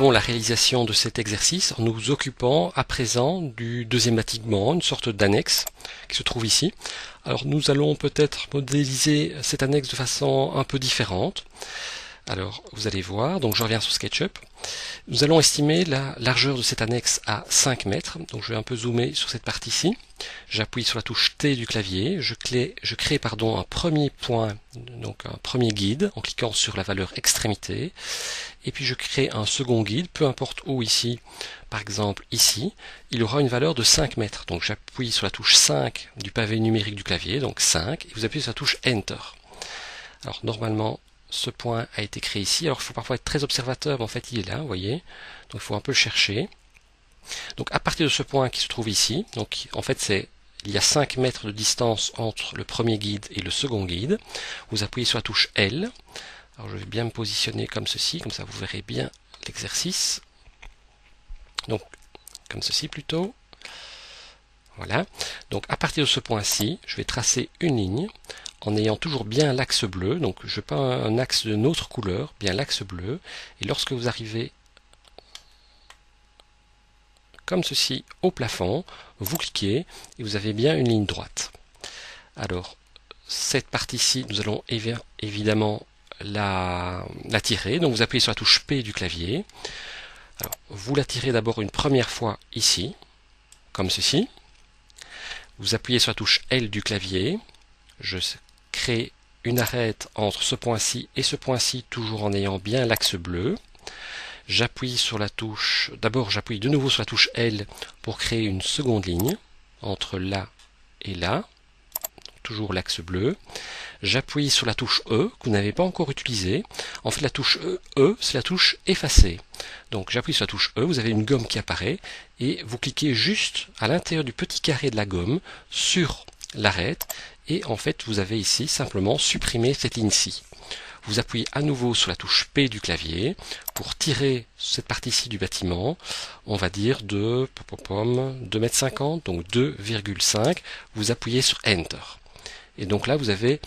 poursuivons la réalisation de cet exercice en nous occupant à présent du deuxième bâtiment, une sorte d'annexe qui se trouve ici. Alors nous allons peut-être modéliser cette annexe de façon un peu différente. Alors vous allez voir, donc je reviens sur SketchUp. Nous allons estimer la largeur de cette annexe à 5 mètres. Donc je vais un peu zoomer sur cette partie-ci. J'appuie sur la touche T du clavier. Je crée un premier point, donc un premier guide en cliquant sur la valeur extrémité. Et puis je crée un second guide, peu importe où ici, par exemple ici, il aura une valeur de 5 mètres. Donc j'appuie sur la touche 5 du pavé numérique du clavier, donc 5, et vous appuyez sur la touche Enter. Alors normalement, ce point a été créé ici. Alors il faut parfois être très observateur, mais en fait il est là, vous voyez. Donc il faut un peu le chercher. Donc à partir de ce point qui se trouve ici, donc en fait il y a 5 mètres de distance entre le premier guide et le second guide. Vous appuyez sur la touche L. Alors je vais bien me positionner comme ceci, comme ça vous verrez bien l'exercice. Donc comme ceci plutôt. Voilà. Donc à partir de ce point-ci, je vais tracer une ligne en ayant toujours bien l'axe bleu. Donc je peins un axe d'une autre couleur, bien l'axe bleu. Et lorsque vous arrivez comme ceci au plafond, vous cliquez et vous avez bien une ligne droite. Alors cette partie-ci, nous allons évidemment la tirer. Donc vous appuyez sur la touche P du clavier. Alors vous la tirez d'abord une première fois ici, comme ceci. Vous appuyez sur la touche L du clavier. Je crée une arête entre ce point-ci et ce point-ci, toujours en ayant bien l'axe bleu. J'appuie sur la touche, d'abord j'appuie de nouveau sur la touche L pour créer une seconde ligne entre là et là, toujours l'axe bleu. J'appuie sur la touche E que vous n'avez pas encore utilisée. En fait la touche E c'est la touche effacer. Donc j'appuie sur la touche E, vous avez une gomme qui apparaît et vous cliquez juste à l'intérieur du petit carré de la gomme sur l'arête et en fait vous avez ici simplement supprimé cette ligne-ci. Vous appuyez à nouveau sur la touche P du clavier pour tirer cette partie-ci du bâtiment, on va dire de 2,50 m, donc 2,5. Vous appuyez sur Enter. Et donc là vous avez